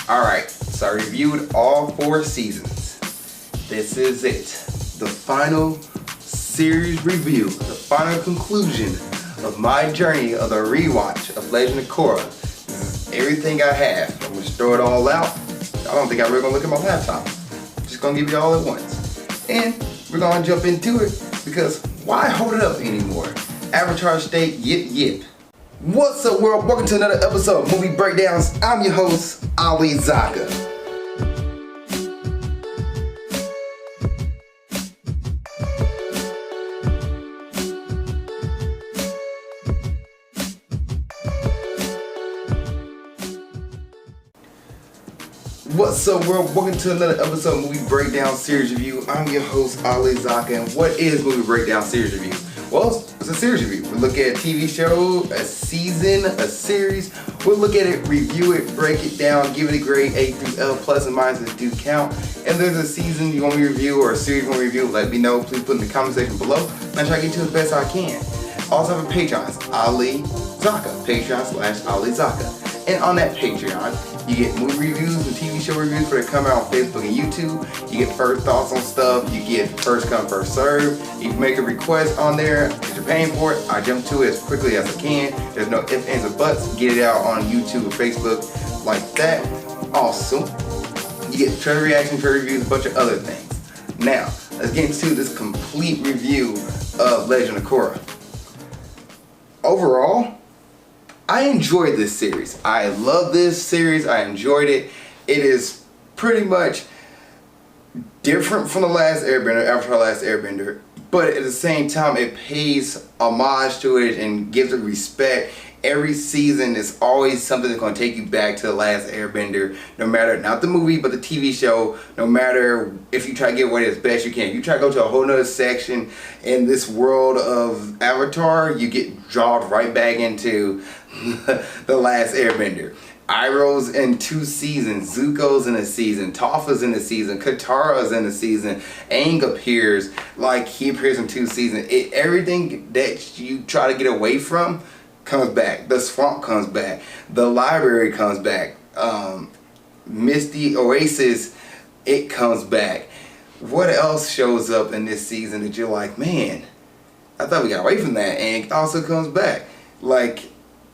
Alright, so I reviewed all 4 seasons. This is it. The final series review, the final conclusion of my journey of the rewatch of Legend of Korra. This is everything I have. I'm going to throw it all out. I don't think I'm really going to look at my laptop. I'm just going to give you all at once. And we're going to jump into it because why hold it up anymore? Avatar State, yip yip. What's up world? Welcome to another episode of Movie Breakdowns. I'm your host, Ali Zakka. What's up world? Welcome to another episode of Movie Breakdown Series Review. I'm your host, Ali Zakka, and what is Movie Breakdown Series Review? Well, it's a series review. We look at a TV show, a season, a series. We'll look at it, review it, break it down, give it a grade A through L, plus and minuses do count. If there's a season you want me to review or a series you want me to review, let me know. Please put in the comment section below, and I'll try to get to it as best I can. Also have a Patreon, it's Ali Zakka, Patreon/Ali Zakka. And on that Patreon, you get movie reviews and TV show reviews for that come out on Facebook and YouTube. You get first thoughts on stuff. You get first come, first serve. You can make a request on there. If you're paying for it, I jump to it as quickly as I can. There's no ifs, ands, or buts. Get it out on YouTube or Facebook like that. Also, you get trailer reaction, trailer reviews, a bunch of other things. Now, let's get into this complete review of Legend of Korra. Overall, I enjoyed this series. I love this series. I enjoyed it. It is pretty much different from the last Airbender, Avatar Last Airbender, but at the same time it pays homage to it and gives it respect. Every season is always something that's going to take you back to the last Airbender, no matter, not the movie, but the TV show. No matter if you try to get away as best you can. If you try to go to a whole nother section in this world of Avatar, you get drawn right back into the last Airbender. Iroh's in 2 seasons, Zuko's in a season, Topha's in a season, Katara's in a season, Aang appears, like he appears in 2 seasons. Everything that you try to get away from comes back. The swamp comes back. The library comes back. Misty Oasis, it comes back. What else shows up in this season that you're like, man, I thought we got away from that, and it also comes back. Like,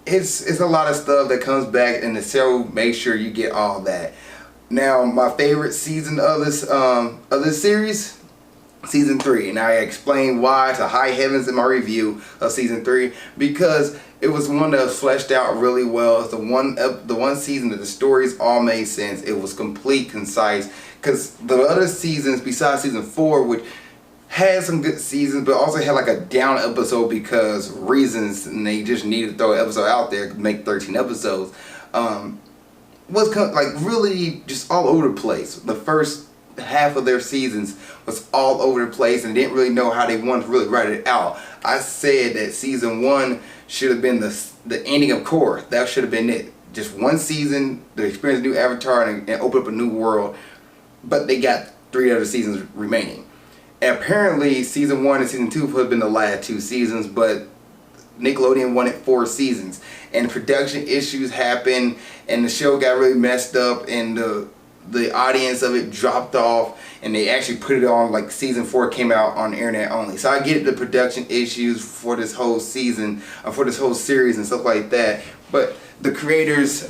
it's a lot of stuff that comes back, and the show makes sure you get all that. Now, my favorite season of this series, season 3, and I explained why to high heavens in my review of season 3, because it was one that was fleshed out really well. It's the one season that the stories all made sense. It was complete, concise, because the other seasons besides season 4, which had some good seasons, but also had like a down episode because reasons, and they just needed to throw an episode out there to make 13 episodes, was like really just all over the place. The first half of their seasons was all over the place and didn't really know how they wanted to really write it out. I said that season 1 should have been the ending of Korra. That should have been it. Just one season to experience a new Avatar and open up a new world. But they got 3 other seasons remaining. And apparently season 1 and season 2 would have been the last 2 seasons, but Nickelodeon wanted 4 seasons. And production issues happened and the show got really messed up and the audience of it dropped off, and they actually put it on, like season 4 came out on the internet only. So I get the production issues for this whole season, for this whole series and stuff like that. But the creators,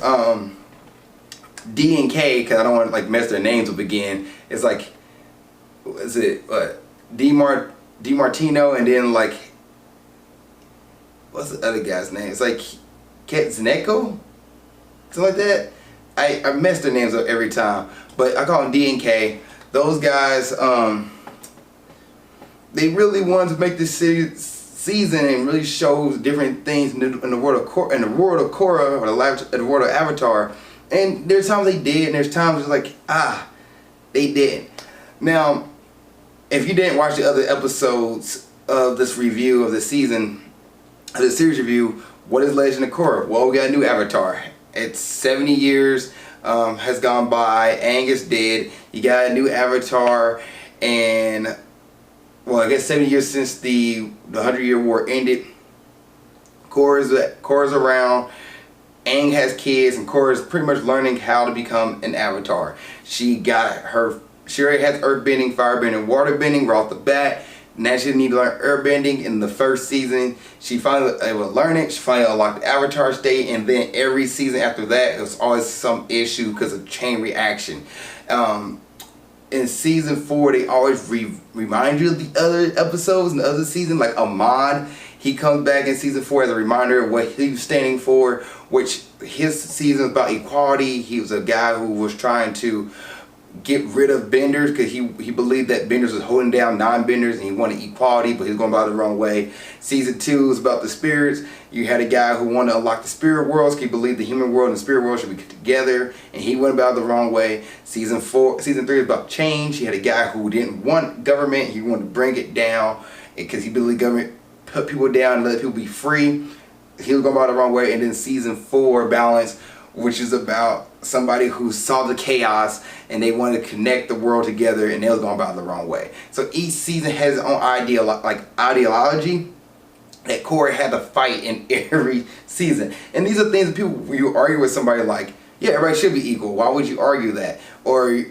D and K, because I don't want to like mess their names up again, it's like, what is it, DiMartino, and then like, what's the other guy's name? It's like Katzneko? Something like that. I mess their names up every time, but I call them D and K. Those guys, they really wanted to make this season and really show different things in the world of Korra, or the world of Avatar. And there's times they did, and there's times it's like, they didn't. Now, if you didn't watch the other episodes of this review of the season, of the series review, what is Legend of Korra? Well, we got a new Avatar. It's 70 years has gone by. Aang is dead. You got a new Avatar, and well, I guess 70 years since the 100-Year War ended. Korra's around. Aang has kids, and Korra's pretty much learning how to become an avatar. She already has earthbending, firebending, waterbending right off the bat. Now she didn't need to learn earthbending in the first season. She finally was able to learn it. She finally unlocked the avatar state, and then every season after that, it was always some issue because of chain reaction. In season 4, they always remind you of the other episodes in the other season, like Ahmad. He comes back in season 4 as a reminder of what he was standing for, which his season was about equality. He was a guy who was trying to get rid of benders because he believed that benders was holding down non-benders, and he wanted equality, but he was going about it the wrong way. Season 2 was about the spirits. You had a guy who wanted to unlock the spirit worlds. He believed the human world and the spirit world should be together, and he went about it the wrong way. Season 3 is about change. He had a guy who didn't want government. He wanted to bring it down because he believed government put people down and let people be free. He was going about it the wrong way. And then season 4, balance, which is about somebody who saw the chaos and they wanted to connect the world together, and they was going about it the wrong way. So each season has its own ideology that Korra had to fight in every season. And these are things that people, you argue with somebody like, yeah, everybody should be equal. Why would you argue that? Or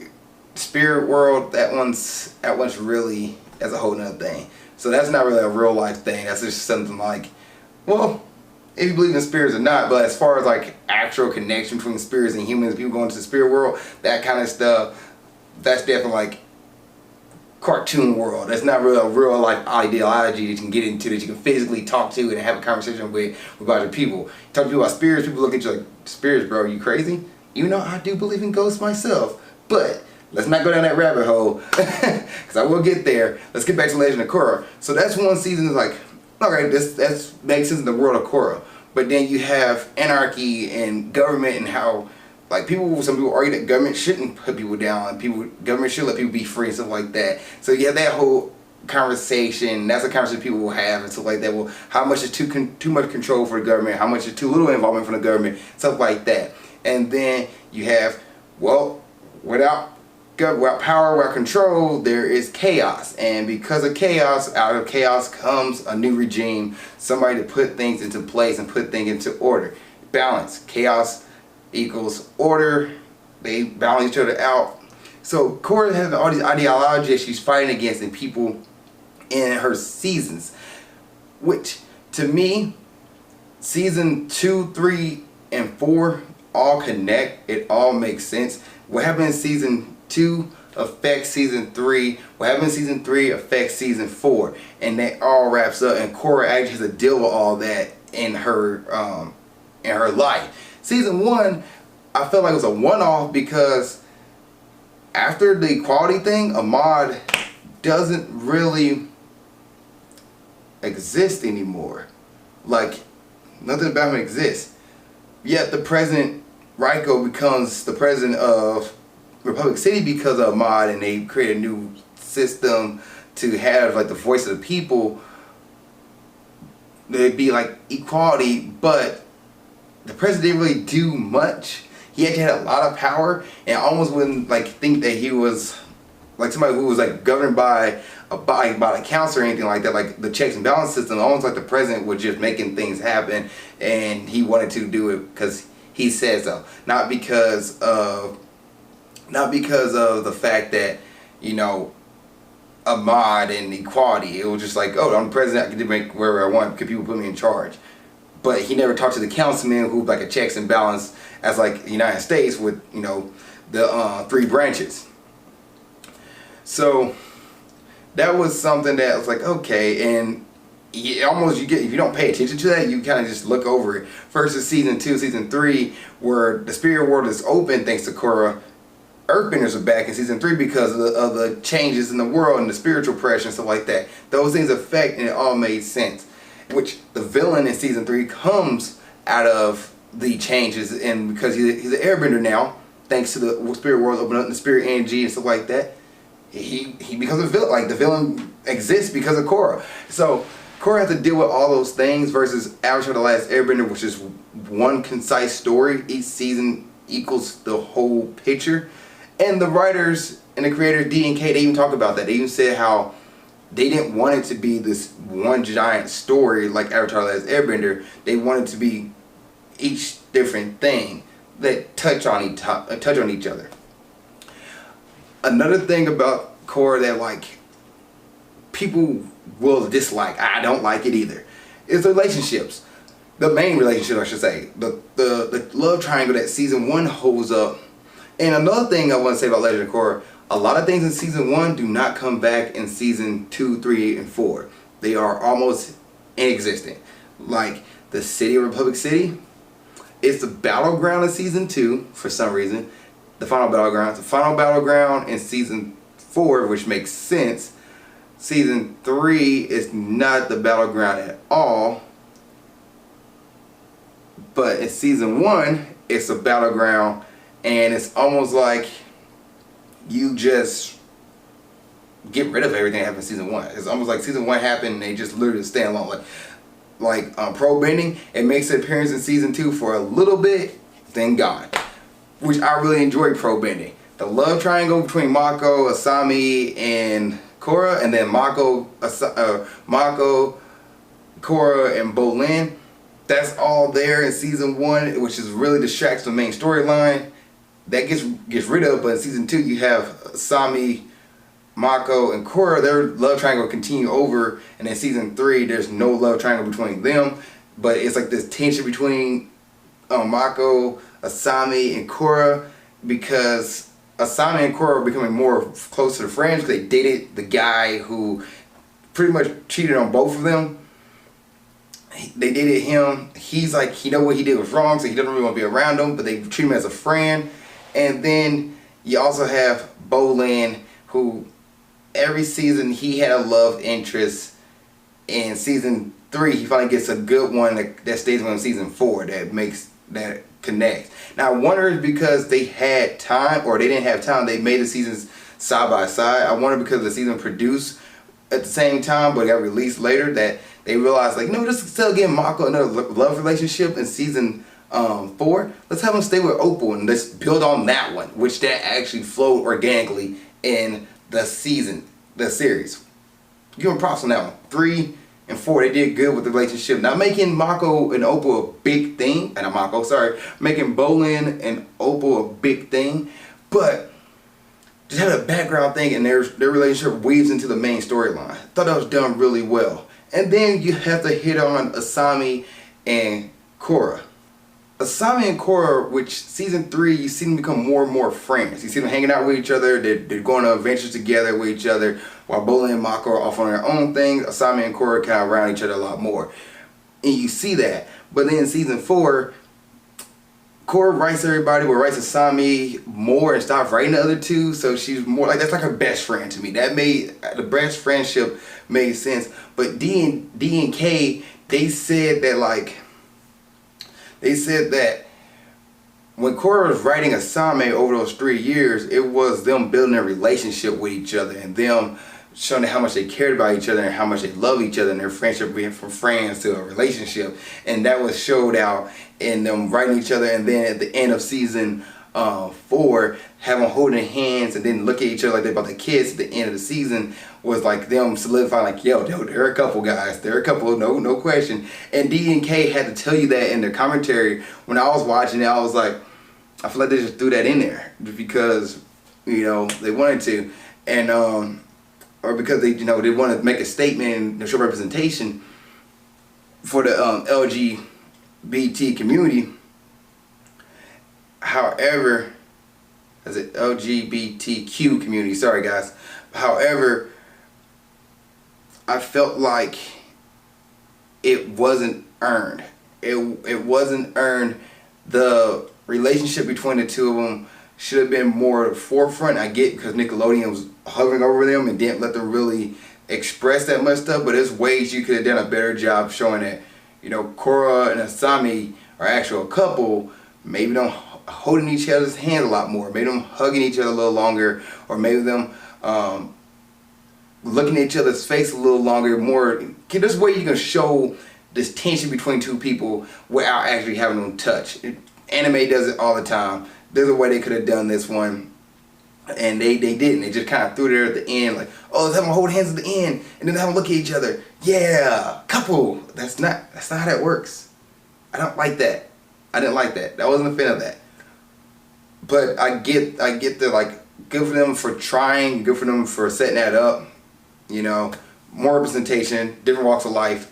spirit world, that one's really, that's a whole nother thing. So that's not really a real life thing. That's just something like, well, if you believe in spirits or not, but as far as like actual connection between spirits and humans, people going to the spirit world, that kind of stuff, that's definitely like cartoon world. That's not really a real life ideology that you can get into, that you can physically talk to and have a conversation with other people. You talk to people about spirits, people look at you like, spirits, bro, are you crazy? Even though I do believe in ghosts myself, but let's not go down that rabbit hole, because I will get there. Let's get back to Legend of Korra. So that's one season is like, alright, that makes sense in the world of Korra. But then you have anarchy and government, and how like some people argue that government shouldn't put people down, and government should let people be free and stuff like that. So yeah, that whole conversation, that's a conversation people will have and stuff like that. Well, how much is too much control for the government? How much is too little involvement from the government? Stuff like that. And then you have, well, without power, without control, there is chaos. And because of chaos, out of chaos comes a new regime, somebody to put things into place and put things into order. Balance. Chaos equals order. They balance each other out. So Korra has all these ideologies that she's fighting against in people in her seasons, which to me, season 2, 3, and 4 all connect. It all makes sense. What happened in season 2 affects season 3. What happened in season 3 affects season 4, and that all wraps up. And Korra actually has to deal with all that in her life. Season 1, I felt like it was a one-off because after the equality thing, Ahmad doesn't really exist anymore. Like nothing about him exists. Yet the president Raiko becomes the president of Republic City because of Ahmad, and they create a new system to have like the voice of the people. It'd be like equality, but the president didn't really do much. He actually had a lot of power, and I almost wouldn't like think that he was like somebody who was like governed by a council or anything like that, like the checks and balance system. Almost like the president was just making things happen, and he wanted to do it because he said so, not because of the fact that, you know, Ahmad and equality. It was just like, oh, I'm the president, I can do make wherever I want because people put me in charge. But he never talked to the councilman who like a checks and balance as like the United States with, you know, the 3 branches. So that was something that was like, okay, and if you don't pay attention to that, you kind of just look over it. Versus season 2, season 3, where the spirit world is open thanks to Korra. Earthbenders are back in season 3 because of the changes in the world and the spiritual pressure and stuff like that. Those things affect, and it all made sense. Which the villain in season 3 comes out of the changes, and because he's an airbender now, thanks to the spirit world opening up and the spirit energy and stuff like that, he becomes a villain. Like the villain exists because of Korra. So Korra has to deal with all those things versus Avatar: The Last Airbender, which is one concise story. Each season equals the whole picture. And the writers and the creators, D and K, they even talk about that. They even said how they didn't want it to be this one giant story like Avatar: The Last Airbender. They wanted it to be each different thing that touch on each other. Another thing about Korra that like people will dislike, I don't like it either, is the relationships. The main relationship, I should say. The love triangle that season 1 holds up. And another thing I want to say about Legend of Korra, a lot of things in season 1 do not come back in season 2, 3, and 4. They are almost inexistent. Like the city of Republic City, it's the battleground of season 2 for some reason. The final battleground in season 4, which makes sense. Season 3 is not the battleground at all. But in season 1, it's a battleground, and it's almost like you just get rid of everything that happened in season 1. It's almost like season 1 happened and they just literally stand alone. Like Pro Bending, it makes an appearance in season 2 for a little bit, then gone. Which I really enjoy Pro Bending. The love triangle between Mako, Asami, and Korra, and then Mako, Korra, and Bolin. That's all there in season 1, which is really distracts the main storyline. That gets rid of, but in season 2 you have Asami, Mako, and Korra. Their love triangle continue over, and in season 3 there's no love triangle between them, but it's like this tension between Mako, Asami, and Korra, because Asami and Korra are becoming more closer to friends because they dated the guy who pretty much cheated on both of them. They dated him. He's like, he know what he did was wrong, so he doesn't really want to be around him, but they treat him as a friend. And then you also have Bolin, who every season he had a love interest. In season 3 he finally gets a good one that stays with him in season 4 that connects. Now I wonder if because they had time, or they didn't have time, they made the seasons side by side. I wonder because the season produced at the same time but got released later, that they realized like, no, just still getting Mako another love relationship in season 4. Let's have him stay with Opal and let's build on that one, which that actually flowed organically in the series. Give them props on that one. 3 and 4, they did good with the relationship. Not making Mako and Opal a big thing, making Bolin and Opal a big thing, but just had a background thing, and their relationship weaves into the main storyline. Thought that was done really well. And then you have to hit on Asami and Korra. Asami and Korra, which season 3 you see them become more and more friends. You see them hanging out with each other, they're going on adventures together with each other, while Bolin and Mako are off on their own things. Asami and Korra kind of around each other a lot more. And you see that. But then in season 4, Korra writes everybody, but writes Asami more and stops writing the other two, so she's more like, that's like her best friend to me. That made, the best friendship made sense. But D and K, they said that when Korra was writing Asami over those 3 years, it was them building a relationship with each other and them showing how much they cared about each other and how much they love each other, and their friendship being from friends to a relationship. And that was showed out in them writing each other, and then at the end of season 4, have them holding hands and then look at each other like they're about to kiss at the end of the season, was like them solidifying like, yo, they're a couple, guys. They're a couple, no question. And D and K had to tell you that in their commentary. When I was watching it, I was like, I feel like they just threw that in there because, you know, they wanted to, and or because they, you know, they want to make a statement and show representation for the LGBT community. However, is it LGBTQ community? Sorry, guys. However, I felt like it wasn't earned. It wasn't earned. The relationship between the two of them should have been more forefront. I get because Nickelodeon was hovering over them and didn't let them really express that much stuff, but there's ways you could have done a better job showing that, you know, Korra and Asami are actual couple. Maybe them holding each other's hand a lot more, maybe them hugging each other a little longer, or maybe them looking at each other's face a little longer, more. There's a way you can show this tension between two people without actually having them touch. Anime does it all the time. There's a way they could have done this one, and they didn't. They just kind of threw it there at the end, like, oh, let's have them hold hands at the end, and then have them look at each other. Yeah, couple. That's not how that works. I don't like that. I didn't like that. I wasn't a fan of that. But I get the, like, good for them for trying, good for them for setting that up. You know, more representation, different walks of life,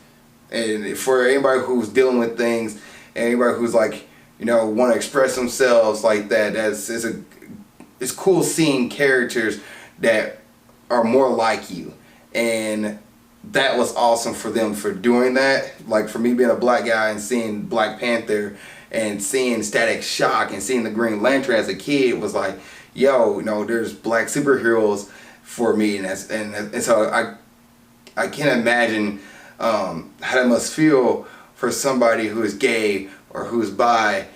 and for anybody who's dealing with things, anybody who's like, you know, want to express themselves like that. It's cool seeing characters that are more like you, and that was awesome for them for doing that. Like for me being a black guy and seeing Black Panther and seeing Static Shock and seeing the Green Lantern as a kid was like, yo, you know, there's black superheroes for me, and so I can't imagine how that must feel for somebody who is gay or who's bi,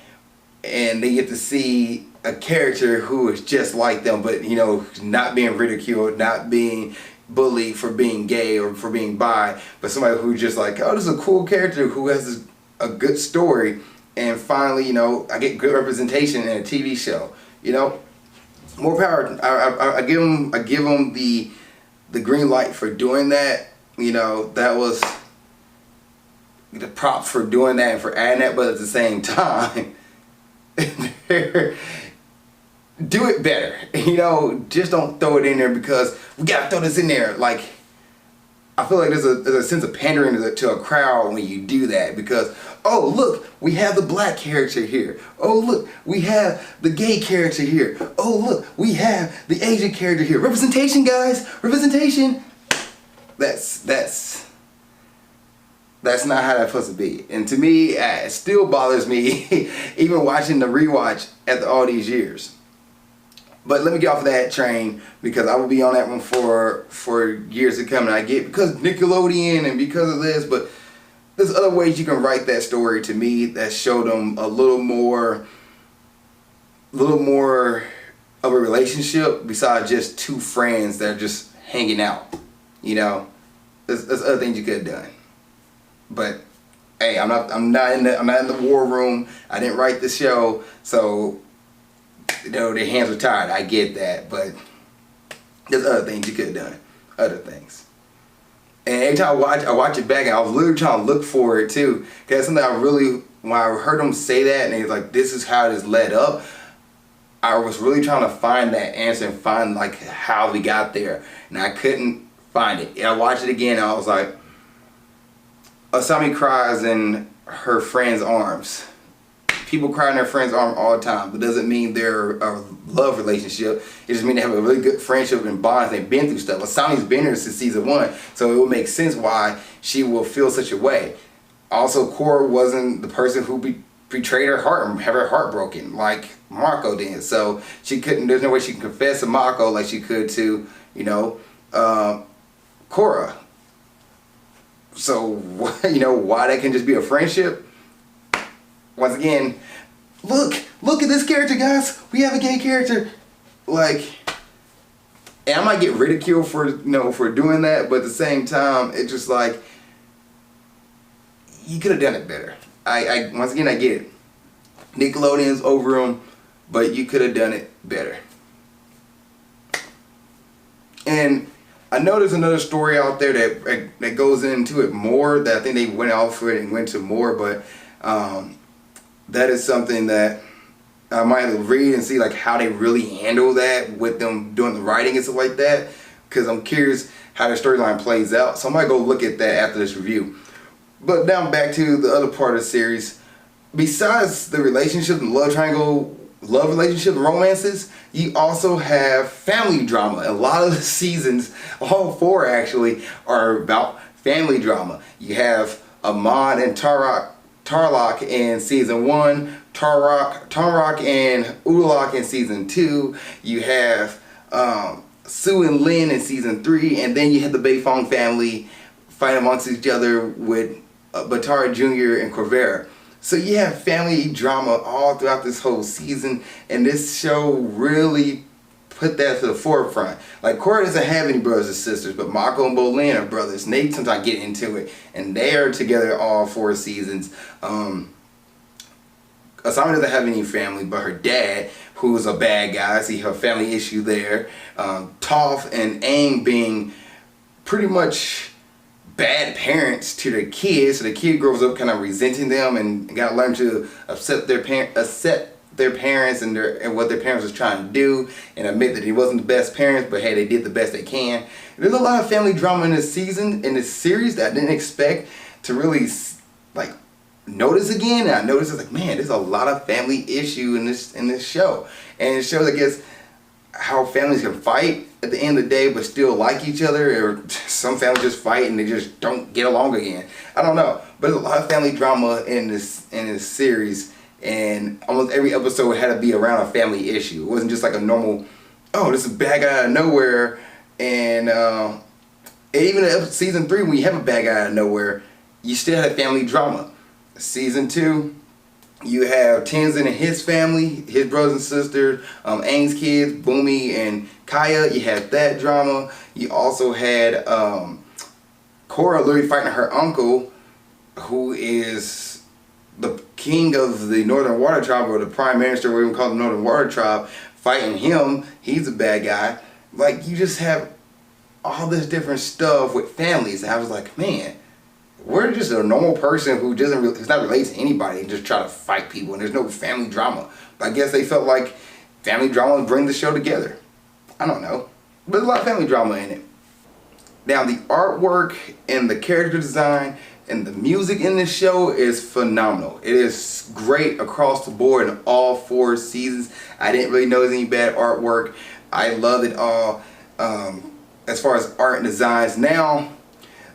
and they get to see a character who is just like them, but, you know, not being ridiculed, not being bullied for being gay or for being bi, but somebody who just like, oh, this is a cool character who has a good story, and finally, you know, I get good representation in a TV show. You know, more power. I give them the green light for doing that. You know, that was the prop for doing that and for adding that, but at the same time, do it better. You know, just don't throw it in there because we gotta throw this in there. Like, I feel like there's a sense of pandering to a crowd when you do that, because, oh look, we have the black character here. Oh look, we have the gay character here. Oh look, we have the Asian character here. Representation, guys, representation. That's not how that's supposed to be. And to me, it still bothers me even watching the rewatch after all these years. But let me get off of that train, because I will be on that one for years to come. And I get, because Nickelodeon and because of this, but there's other ways you can write that story to me that show them a little more of a relationship besides just two friends that are just hanging out. You know, there's other things you could have done. But hey, I'm not in the war room. I didn't write the show, so, you know, their hands are tired. I get that, but there's other things you could have done. Other things. And every time I watch it back, and I was literally trying to look for it too. Cause that's something when I heard them say that, and they was like, this is how it is led up, I was really trying to find that answer and find like how we got there. And I couldn't find it. And I watched it again, and I was like, Asami cries in her friend's arms. People cry in their friend's arm all the time, but doesn't mean they're a love relationship. It just means they have a really good friendship and bonds. They've been through stuff. Asami's been here since season 1, so it will make sense why she will feel such a way. Also, Korra wasn't the person who betrayed her heart and have her heart broken like Mako did. So she couldn't. There's no way she can confess to Mako like she could to, you know, Korra. So, you know, why that can just be a friendship? Once again, look at this character, guys. We have a gay character. Like, and I might get ridiculed for, you know, for doing that, but at the same time, it's just like, you could have done it better. Once again, I get it. Nickelodeon's over them, but you could have done it better. And I know there's another story out there that goes into it more, that I think they went off it and went to more, but that is something that I might have to read and see like how they really handle that with them doing the writing and stuff like that, because I'm curious how the storyline plays out. So I might go look at that after this review. But now back to the other part of the series. Besides the relationship and love triangle, love relationship and romances, you also have family drama. A lot of the seasons, all 4 actually, are about family drama. You have Amon and Tarlok in season 1, Tarok and Ulak in season 2. You have Sue and Lin in season 3, and then you have the Beifong family fight amongst each other with Batara Jr. and Corvera. So you have family drama all throughout this whole season, and this show really put that to the forefront. Like, Korra doesn't have any brothers and sisters, but Mako and Bolin are brothers, and they sometimes get into it, and they are together all 4 seasons. Asami doesn't have any family, but her dad, who's a bad guy, see her family issue there. Toph and Aang being pretty much bad parents to their kids, so the kid grows up kind of resenting them and got to learn to accept their parents and what their parents was trying to do, and admit that he wasn't the best parents, but hey, they did the best they can. There's a lot of family drama in this series that I didn't expect to really like notice again. And I noticed, it's like, man, there's a lot of family issue in this show, and it shows, I guess, how families can fight at the end of the day but still like each other, or some families just fight and they just don't get along again. I don't know, but there's a lot of family drama in this series, and almost every episode had to be around a family issue. It wasn't just like a normal, oh, this is a bad guy out of nowhere, and even in season 3, when you have a bad guy out of nowhere, you still have family drama. Season 2, you have Tenzin and his family, his brothers and sisters, Aang's kids, Bumi and Kaya. You had that drama. You also had Korra literally fighting her uncle, who is the king of the Northern Water Tribe, or the prime minister, whatever we call the Northern Water Tribe, fighting him. He's a bad guy. Like, you just have all this different stuff with families. And I was like, man, we're just a normal person who is not related to anybody and just try to fight people, and there's no family drama. But I guess they felt like family drama would bring the show together. I don't know. But there's a lot of family drama in it. Now, the artwork and the character design and the music in this show is phenomenal. It is great across the board in all 4 seasons. I didn't really notice any bad artwork. I loved it all. As far as art and designs, now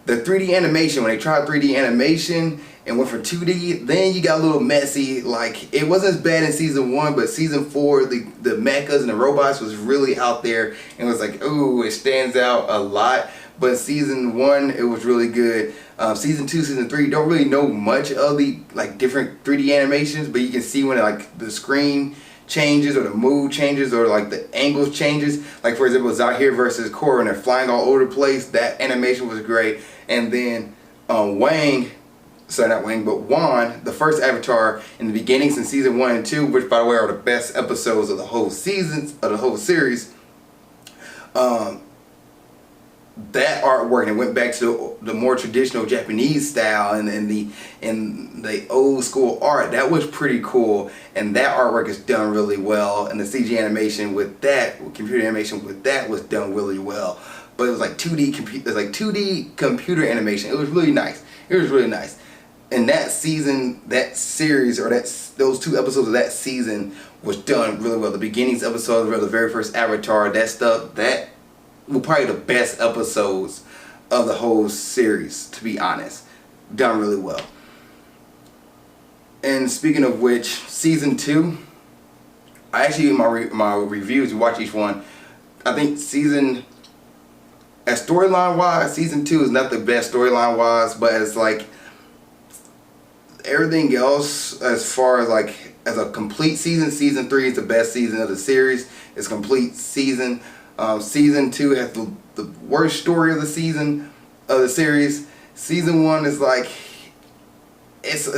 the 3D animation, when they tried 3D animation and went for 2D, then you got a little messy. Like, it wasn't as bad in season 1, but season 4, the mechas and the robots was really out there, and it was like, ooh, it stands out a lot. But season 1, it was really good. Season 2, season 3, don't really know much of the like different 3D animations, but you can see when like the screen changes or the mood changes or like the angles changes. Like, for example, Zakka versus Korra, and they're flying all over the place. That animation was great. And then Wang, sorry, not Wang, but Wan, the first Avatar in the beginnings in season 1 and 2, which by the way are the best episodes of the whole series. That artwork, and went back to the more traditional Japanese style and the old school art. That was pretty cool, and that artwork is done really well. And the CG animation with that, computer animation with that, was done really well. But it was like 2D computer animation. It was really nice. It was really nice. And that season, that series, or those 2 episodes of that season was done really well. The beginnings episode of the very first Avatar, that were probably the best episodes of the whole series, to be honest. Done really well. And speaking of which, season 2, I actually, in my reviews, you watch each one, I think storyline wise, season 2 is not the best storyline wise, but it's like everything else, as far as like as a complete season, season 3 is the best season of the series. It's a complete season. Season 2 has the worst story of the series. Season 1 is like it's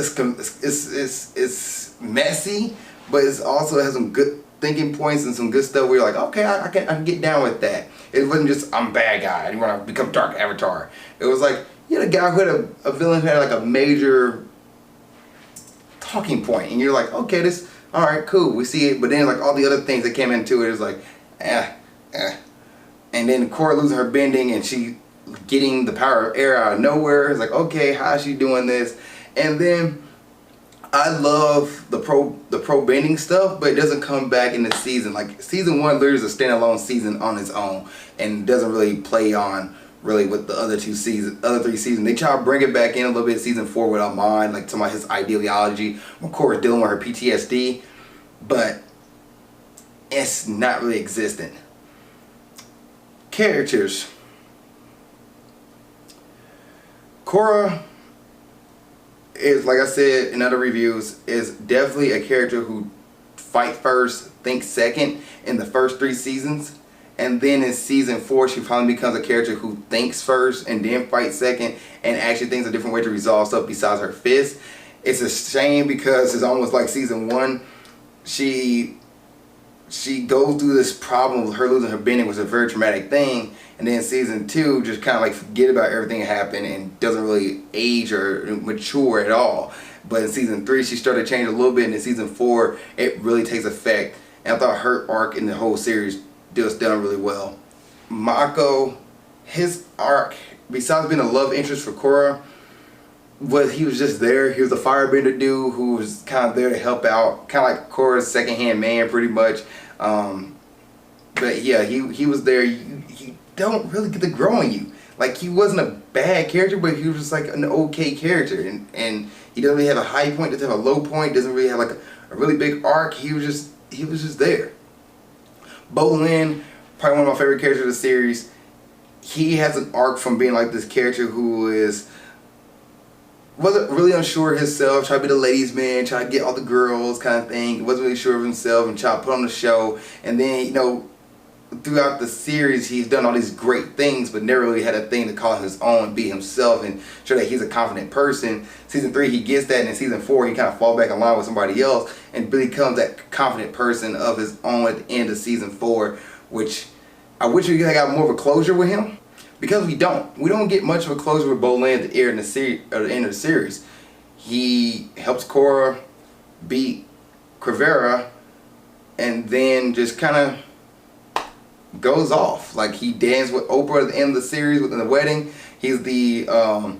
messy, but it also has some good thinking points and some good stuff where you're like, okay, I can get down with that. It wasn't just, I'm a bad guy, I didn't want to become Dark Avatar. It was like, you had a guy who had a villain who had like a major talking point, and you're like, okay, this, alright, cool, we see it. But then like all the other things that came into it is like, and then Korra losing her bending and she getting the power of air out of nowhere. It's like, okay, how is she doing this? And then I love the pro bending stuff, but it doesn't come back in the season. Like, season 1 literally is a standalone season on its own and doesn't really play on really with the other 3 seasons. They try to bring it back in a little bit season 4 with Amon, like talking about his ideology when Korra's dealing with her PTSD, but it's not really existent. Characters. Korra is, like I said in other reviews, is definitely a character who fight first, think second in the first 3 seasons. And then in season 4, she finally becomes a character who thinks first and then fights second and actually thinks a different way to resolve stuff besides her fist. It's a shame because it's almost like season 1, she she goes through this problem with her losing her bending, was a very traumatic thing. And then season 2 just kind of like forget about everything that happened and doesn't really age or mature at all. But in season 3 she started to change a little bit, and in season 4 it really takes effect. And I thought her arc in the whole series was done really well. Mako, his arc, besides being a love interest for Korra, he was just there. He was a firebender dude who was kind of there to help out, kind of like Korra's second-hand man pretty much. But yeah, he was there. He don't really get to grow on you. Like, he wasn't a bad character, but he was just like an okay character. And he doesn't really have a high point, doesn't have a low point, doesn't really have like a really big arc. He was just there. Bolin, probably one of my favorite characters of the series. He has an arc from being like this character who wasn't really unsure of himself, tried to be the ladies' man, tried to get all the girls kind of thing. He wasn't really sure of himself and tried to put on the show. And then, you know, throughout the series, he's done all these great things, but never really had a thing to call his own, be himself, and show that he's a confident person. Season 3, he gets that, and in season 4, he kind of falls back in line with somebody else and becomes that confident person of his own at the end of season 4, which I wish we got more of a closure with him. Because we don't get much of a closure with Bolin at the end of the series. He helps Korra beat Crivera, and then just kind of goes off. Like, he danced with Oprah at the end of the series within the wedding. He's the guy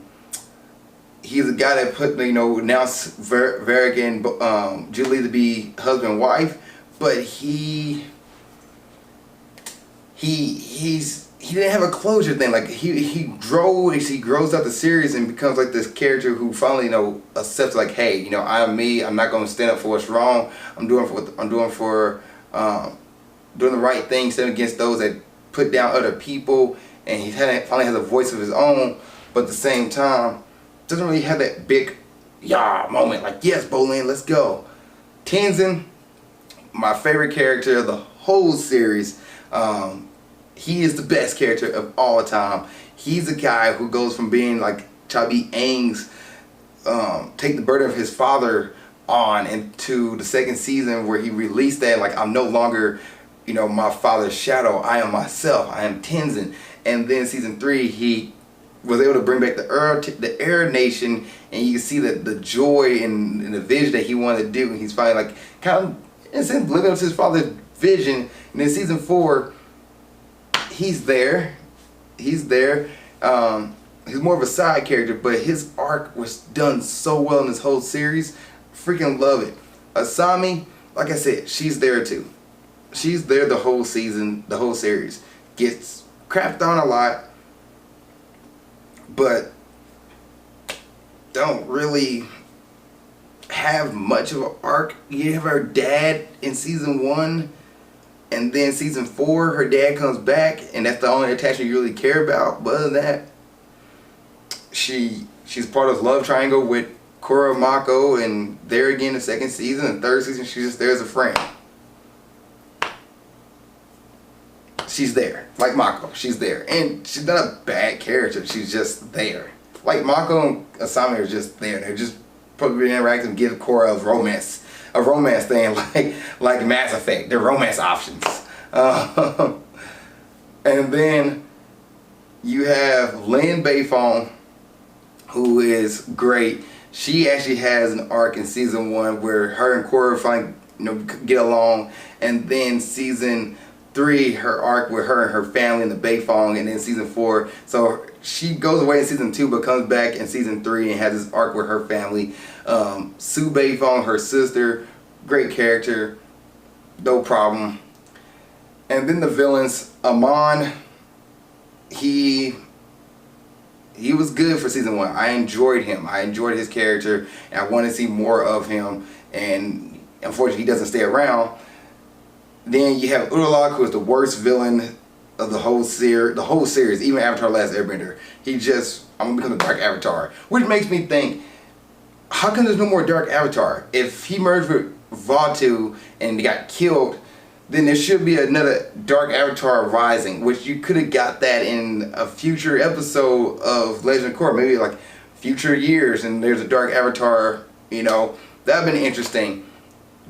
that put, you know, announced Varric and Julie to be husband and wife, but he didn't have a closure thing. Like, he grows out the series and becomes like this character who finally, you know, accepts, like, hey, you know, I'm me. I'm not going to stand up for what's wrong. I'm doing the right thing, standing against those that put down other people. And he finally has a voice of his own, but at the same time doesn't really have that big moment. Like, yes, Bolin, let's go. Tenzin, my favorite character of the whole series. He is the best character of all time. He's a guy who goes from being like trying to be Aang's, take the burden of his father on, into the second season where he released that, like, I'm no longer, you know, my father's shadow. I am myself. I am Tenzin. And then season 3, he was able to bring back the Air Nation, and you can see that the joy and the vision that he wanted to do. And he's finally, like, kind of, in a sense, living up to his father's vision. And in season 4, he's there. He's more of a side character, but his arc was done so well in this whole series. Freaking love it. Asami, like I said, she's there too. She's there the whole season, the whole series. Gets crapped on a lot, but don't really have much of an arc. You have her dad in season 1. And then season 4, her dad comes back, and that's the only attachment you really care about. But other than that, she's part of this love triangle with Korra, Mako, and there again the second season and third season, she's just there as a friend. She's there, like Mako. She's there, and she's not a bad character. She's just there. Like, Mako and Asami are just there. They're just probably interacting, give Korra a romance thing, like Mass Effect. They're romance options. And then you have Lin Beifong, who is great. She actually has an arc in season 1 where her and Korra finally, you know, get along, and then season 3, her arc with her and her family and the Beifong, and then season 4. So she goes away in season 2 but comes back in season 3 and has this arc with her family. Sue Beifong, her sister, great character, no problem. And then the villains, Amon, he was good for season 1. I enjoyed him. I enjoyed his character, and I want to see more of him. And unfortunately, he doesn't stay around. Then you have Uralak, who is the worst villain of the whole series, even Avatar: Last Airbender. I'm gonna become the Dark Avatar, which makes me think, how come there's no more Dark Avatar? If he merged with Vatu and got killed, then there should be another Dark Avatar rising, which you could have got that in a future episode of Legend of Korra, maybe like future years, and there's a Dark Avatar, you know, that would have been interesting.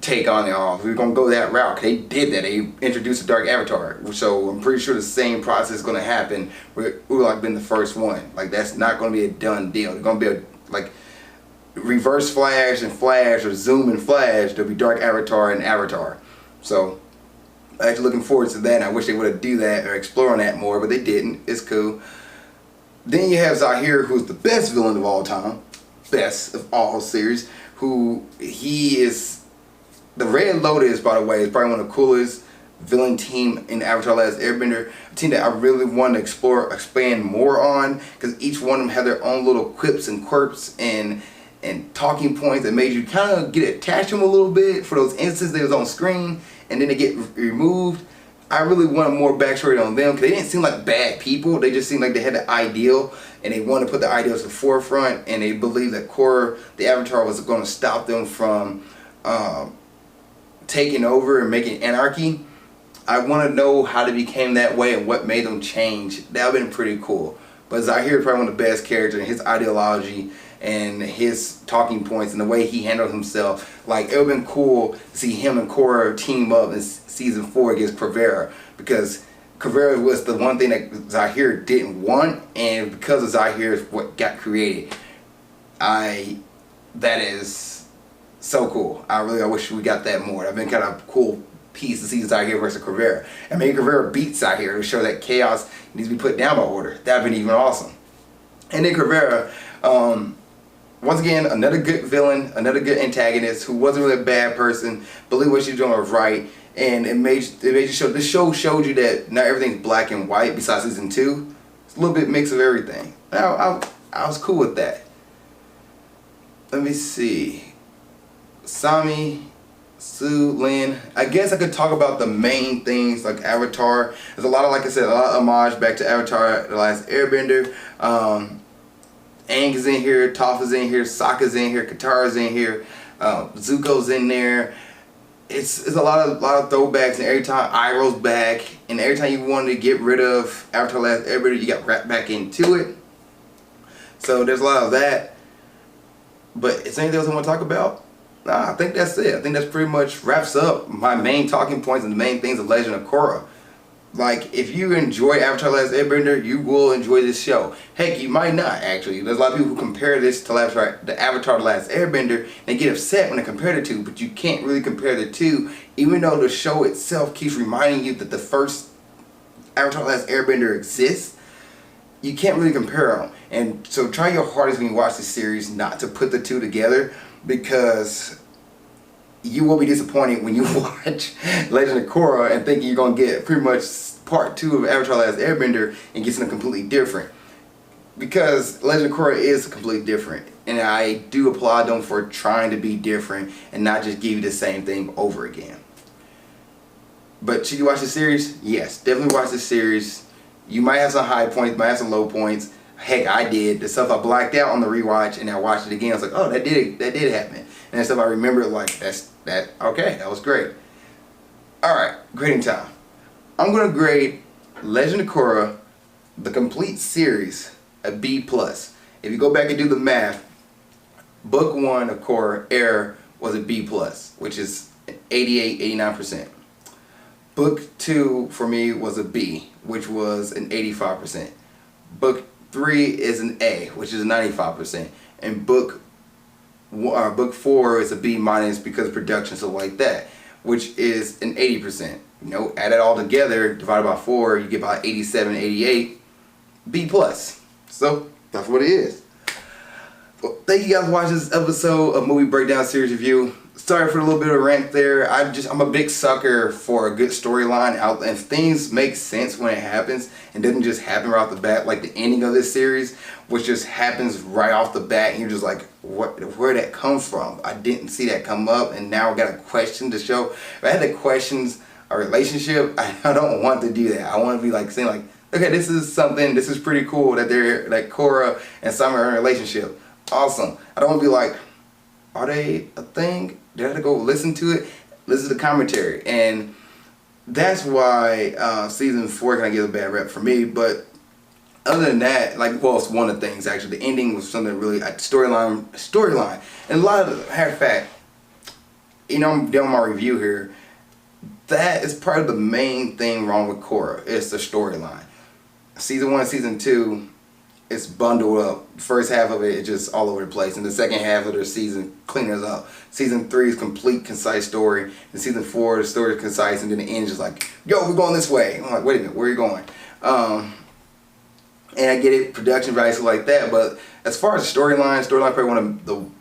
take on it all. We're gonna go that route. They did that. They introduced a dark avatar, so I'm pretty sure the same process is gonna happen with Ulak being the first one. Like that's not gonna be a done deal. They're gonna be a like reverse Flash and Flash, or Zoom and Flash. There'll be dark avatar and avatar. So I'm actually looking forward to that. And I wish they would have do that or explore on that more, but they didn't. It's cool. Then you have Zahir, who's the best villain of all time, best of all series. Who he is. The Red Lotus, by the way, is probably one of the coolest villain team in Avatar: The Last Airbender. A team that I really want to expand more on, because each one of them had their own little quips and quirks and talking points that made you kind of get attached to them a little bit for those instances they was on screen and then they get removed. I really wanted more backstory on them, because they didn't seem like bad people. They just seemed like they had the ideal, and they wanted to put the ideals to the forefront, and they believed that Korra, the Avatar, was going to stop them from taking over and making anarchy. I want to know how they became that way and what made them change. That would have been pretty cool. But Zahir is probably one of the best characters, and his ideology and his talking points and the way he handled himself. Like, it would have been cool to see him and Korra team up in season 4 against Kravera, because Kravera was the one thing that Zahir didn't want, and because of Zahir is what got created. That is so cool. I wish we got that more. That'd been kind of a cool piece to see Zahir versus Kravera. And maybe Kravera beat Zahir to show that chaos needs to be put down by order. That'd been even awesome. And then Kravera, once again, another good villain, another good antagonist who wasn't really a bad person, believed what she was doing was right, and it made you show. This show showed you that not everything's black and white. Besides season 2, it's a little bit mix of everything. I was cool with that. Let me see. Sami, Sue, Lin. I guess I could talk about the main things like Avatar. There's a lot of, like I said, a lot of homage back to Avatar: The Last Airbender. Aang is in here, Toph is in here, Sokka's in here, Katara's in here, Zuko's in there. It's a lot of throwbacks, and every time Iroh's back, and every time you wanted to get rid of Avatar: The Last Airbender, you got wrapped back into it. So there's a lot of that. But is there anything else I want to talk about? Nah, I think that's it. I think that's pretty much wraps up my main talking points and the main things of Legend of Korra. Like, if you enjoy Avatar: The Last Airbender, you will enjoy this show. Heck, you might not, actually. There's a lot of people who compare this to the Avatar: The Last Airbender, and they get upset when they compare the two, but you can't really compare the two, even though the show itself keeps reminding you that the first Avatar: The Last Airbender exists. You can't really compare them. And so try your hardest when you watch this series not to put the two together, because you will be disappointed when you watch Legend of Korra and thinking you're going to get pretty much part 2 of Avatar: The Last Airbender and get something completely different. Because Legend of Korra is completely different. And I do applaud them for trying to be different and not just give you the same thing over again. But should you watch this series? Yes, definitely watch this series. You might have some high points, might have some low points. Heck, I did. The stuff I blacked out on the rewatch, and I watched it again. I was like, oh, that did happen. And the stuff I remember, like, okay, that was great. Alright, grading time. I'm going to grade Legend of Korra, the complete series, a B+. If you go back and do the math, book 1 of Korra, Air, was a B+, which is 88, 89%. Book 2 for me was a B, which was an 85%. Book 3 is an A, which is 95%. And book 4 is a B- because of production, so like that, which is an 80%. You know, add it all together, divided by 4, you get about 87, 88, B+. So that's what it is. Well, thank you guys for watching this episode of Movie Breakdown Series Review. Sorry for a little bit of rant there. I'm a big sucker for a good storyline out, and things make sense when it happens and doesn't just happen right off the bat, like the ending of this series, which just happens right off the bat, and you're just like, where did that come from? I didn't see that come up, and now I got a question to show. If I had to question a relationship, I don't want to do that. I want to be like saying like, okay, this is pretty cool that Korra and Sami are in a relationship. Awesome. I don't want to be like, are they a thing? Did I have to go listen to it? Listen to the commentary. And that's why season 4 kind of gives a bad rep for me. But other than that, like, well, it's one of the things actually. The ending was something really, storyline. And a lot of, matter of fact, I'm doing my review here. That is probably the main thing wrong with Korra. It's the storyline. Season 1, Season 2, it's bundled up. The first half of it is just all over the place. And the second half of the season cleans up. Season 3 is complete, concise story. And Season 4, the story is concise. And then the end is just like, yo, we're going this way. I'm like, wait a minute, where are you going? And I get it, production value, stuff like that. But as far as the storyline probably one of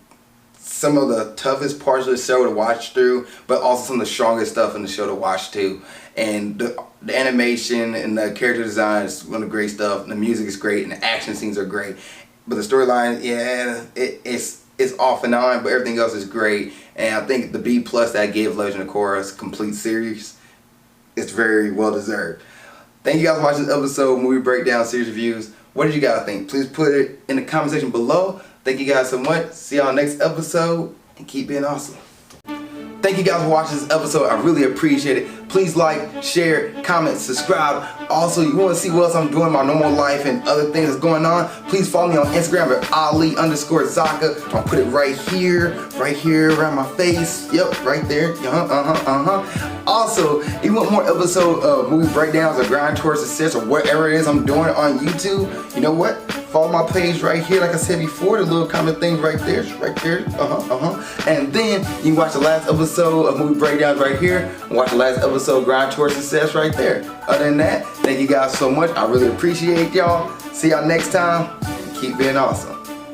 some of the toughest parts of the show to watch through, but also some of the strongest stuff in the show to watch too. And the animation and the character design is one of the great stuff. And the music is great, and the action scenes are great. But the storyline, yeah, it's off and on, but everything else is great. And I think the B+ that I give Legend of Korra's complete series is very well deserved. Thank you guys for watching this episode, movie breakdown, series reviews. What did you guys think? Please put it in the comment section below. Thank you guys so much. See y'all next episode, and keep being awesome. Thank you guys for watching this episode. I really appreciate it. Please like, share, comment, subscribe. Also, you want to see what else I'm doing in my normal life and other things that's going on, please follow me on Instagram at Ali_Zakka. I'll put it right here around my face. Yep, right there. Also, if you want more episode of movie breakdowns or grind towards success or whatever it is I'm doing on YouTube, you know what? Follow my page right here, like I said before, the little comment thing right there, And then you can watch the last episode of movie breakdowns right here, and watch the last episode of Grind Towards Success right there. Other than that, thank you guys so much. I really appreciate y'all. See y'all next time. Keep being awesome.